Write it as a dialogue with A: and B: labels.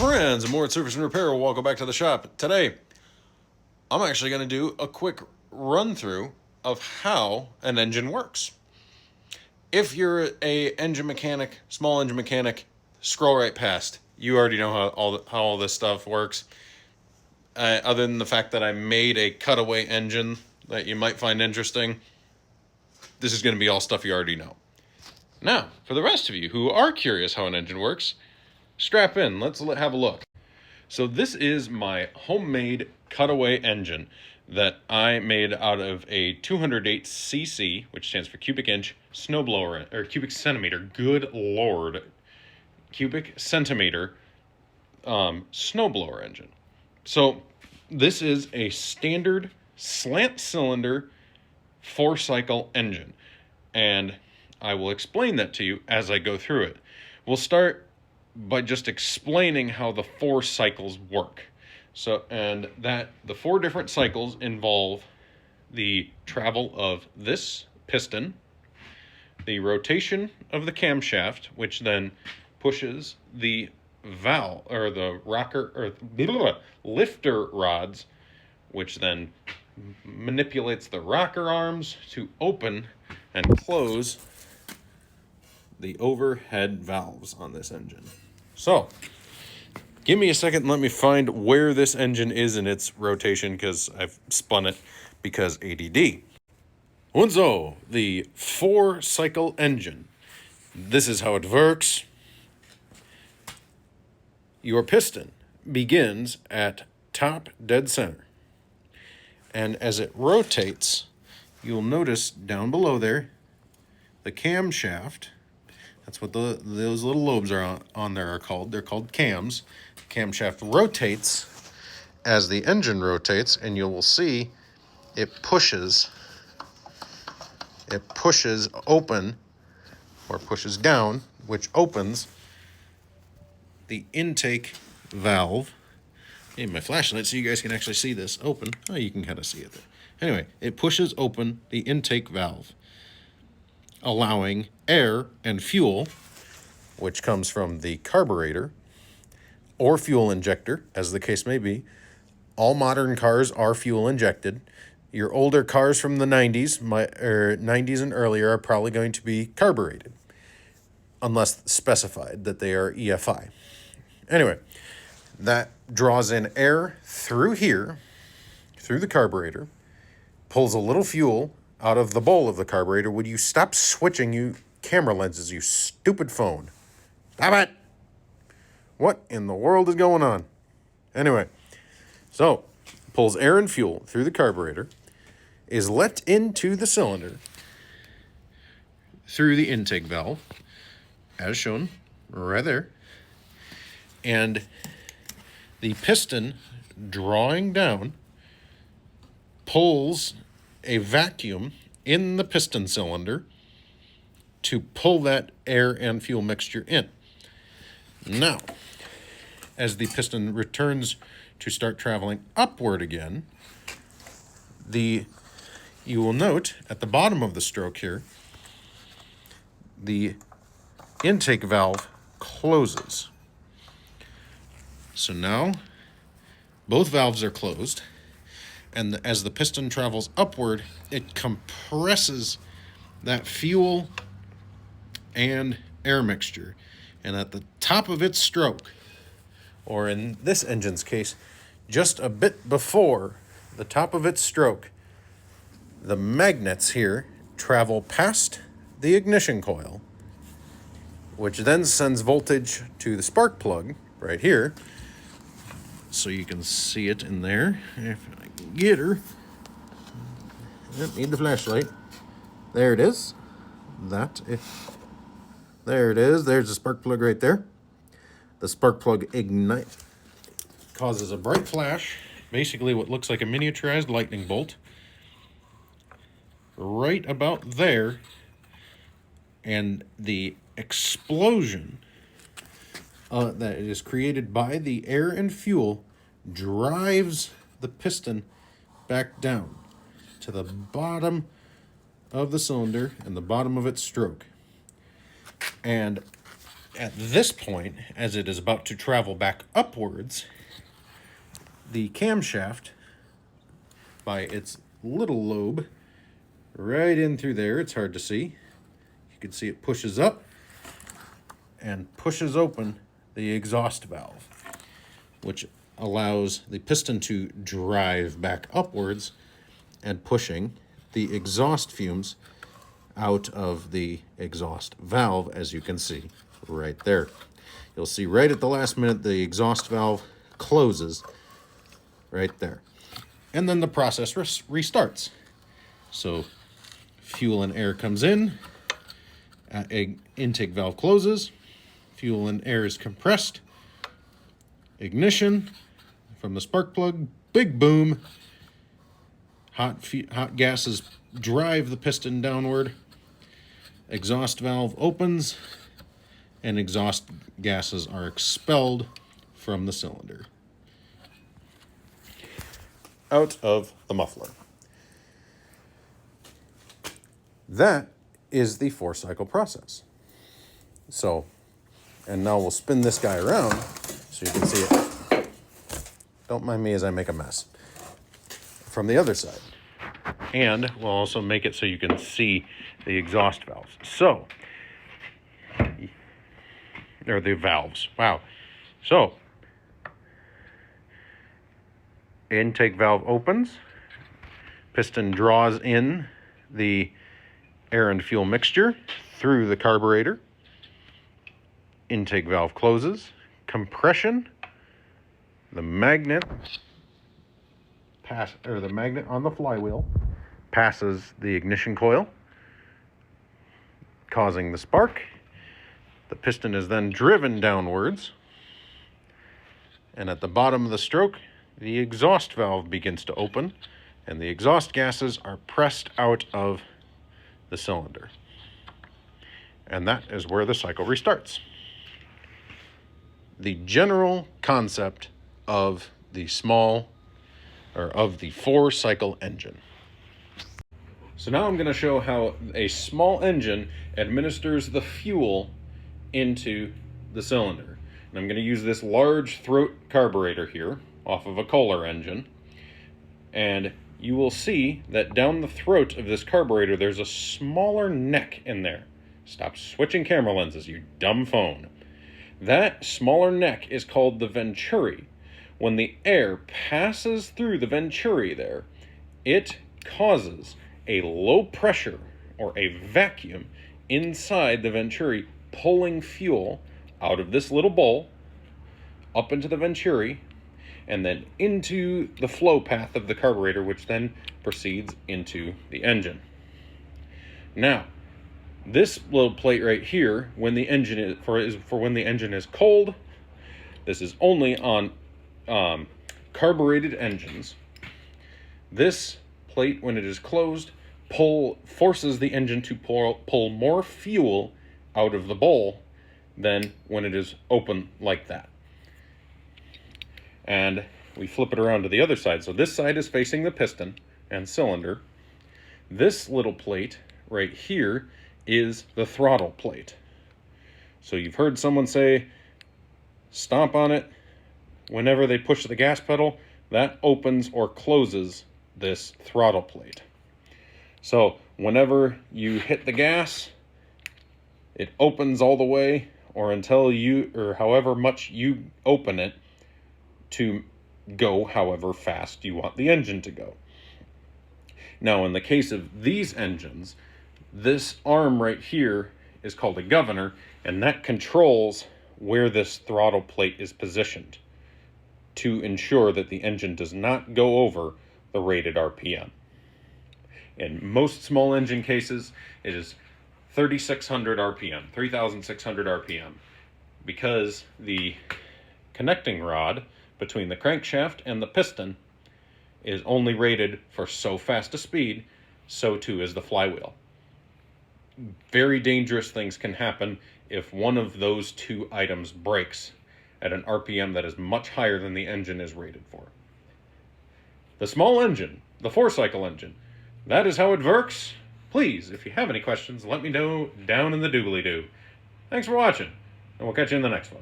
A: Friends, more at Service and Repair. Welcome back to the shop. Today, I'm actually going to do a quick run through of how an engine works. If you're a engine mechanic, small engine mechanic, scroll right past. You already know how all this stuff works. Other than the fact that I made a cutaway engine that you might find interesting, this is going to be all stuff you already know. Now, for the rest of you who are curious how an engine works, strap in. Let's have a look. So this is my homemade cutaway engine that I made out of a 208 cc, which stands for cubic inch snowblower, or cubic centimeter. Good Lord, cubic centimeter snowblower engine. So this is a standard slant cylinder 4-cycle engine, and I will explain that to you as I go through it. We'll start by just explaining how the 4 cycles work. So, and that the 4 different cycles involve the travel of this piston, the rotation of the camshaft, which then pushes the valve or the rocker or lifter rods, which then manipulates the rocker arms to open and close the overhead valves on this engine. So, give me a second and let me find where this engine is in its rotation, because I've spun it because ADD. So, the 4-cycle engine. This is how it works. Your piston begins at top dead center. And as it rotates, you'll notice down below there, the camshaft. That's what those little lobes are on there are called. They're called cams. Camshaft rotates as the engine rotates, and you will see it pushes open or pushes down, which opens the intake valve. I need my flashlight so you guys can actually see this open. Oh, you can kind of see it there. Anyway, it pushes open the intake valve, allowing air and fuel, which comes from the carburetor or fuel injector, as the case may be. All modern cars are fuel injected. Your older cars from the 90s, 90s and earlier, are probably going to be carbureted, unless specified that they are EFI. Anyway, that draws in air through here, through the carburetor, pulls a little fuel out of the bowl of the carburetor. Would you stop switching, you camera lenses, you stupid phone? Stop it! What in the world is going on? Anyway, so pulls air and fuel through the carburetor, is let into the cylinder through the intake valve, as shown right there, and the piston drawing down pulls a vacuum in the piston cylinder to pull that air and fuel mixture in. Now, as the piston returns to start traveling upward again, you will note at the bottom of the stroke here, the intake valve closes. So now both valves are closed, and as the piston travels upward, it compresses that fuel and air mixture. And at the top of its stroke, or in this engine's case, just a bit before the top of its stroke, the magnets here travel past the ignition coil, which then sends voltage to the spark plug right here. So you can see it in there. If I can get her. Need the flashlight. There it is. There it is. There's the spark plug right there. The spark plug ignites, causes a bright flash, basically what looks like a miniaturized lightning bolt, right about there, and the explosion that is created by the air and fuel drives the piston back down to the bottom of the cylinder and the bottom of its stroke. And At this point, as it is about to travel back upwards, the camshaft, by its little lobe, right in through there, it's hard to see. You can see it pushes up and pushes open the exhaust valve, which allows the piston to drive back upwards and pushing the exhaust fumes out of the exhaust valve, as you can see right there. You'll see right at the last minute the exhaust valve closes right there. And then the process restarts. So fuel and air comes in, intake valve closes, fuel and air is compressed, ignition from the spark plug, big boom, hot gases drive the piston downward, exhaust valve opens, and exhaust gases are expelled from the cylinder out of the muffler. That is the 4-cycle process. So, and now we'll spin this guy around so you can see it. Don't mind me as I make a mess. From the other side. And we'll also make it so you can see the exhaust valves. So, or the valves. Wow. So, intake valve opens. Piston draws in the air and fuel mixture through the carburetor. Intake valve closes. Compression. The magnet the magnet on the flywheel passes the ignition coil, causing the spark. The piston is then driven downwards, and at the bottom of the stroke, the exhaust valve begins to open, and the exhaust gases are pressed out of the cylinder. And that is where the cycle restarts. The general concept of the 4-cycle engine. So now I'm going to show how a small engine administers the fuel into the cylinder. And I'm going to use this large throat carburetor here off of a Kohler engine. And you will see that down the throat of this carburetor there's a smaller neck in there. Stop switching camera lenses, you dumb phone. That smaller neck is called the venturi. When the air passes through the venturi there, it causes a low pressure or a vacuum inside the venturi, pulling fuel out of this little bowl up into the venturi and then into the flow path of the carburetor, which then proceeds into the engine. Now, this little plate right here, when the engine is for when the engine is cold, this is only on carbureted engines. This plate, when it is closed, forces the engine to pull more fuel out of the bowl than when it is open like that. And we flip it around to the other side. So this side is facing the piston and cylinder. This little plate right here is the throttle plate. So you've heard someone say, stomp on it. Whenever they push the gas pedal, that opens or closes this throttle plate. So whenever you hit the gas, it opens all the way or until however much you open it to go however fast you want the engine to go. Now, in the case of these engines, this arm right here is called a governor, and that controls where this throttle plate is positioned to ensure that the engine does not go over the rated RPM. In most small engine cases, it is 3,600 RPM, 3,600 RPM, because the connecting rod between the crankshaft and the piston is only rated for so fast a speed, so too is the flywheel. Very dangerous things can happen if one of those two items breaks at an RPM that is much higher than the engine is rated for. The small engine, the 4-cycle engine, that is how it works. Please, if you have any questions, let me know down in the doobly-doo. Thanks for watching. and we'll catch you in the next one.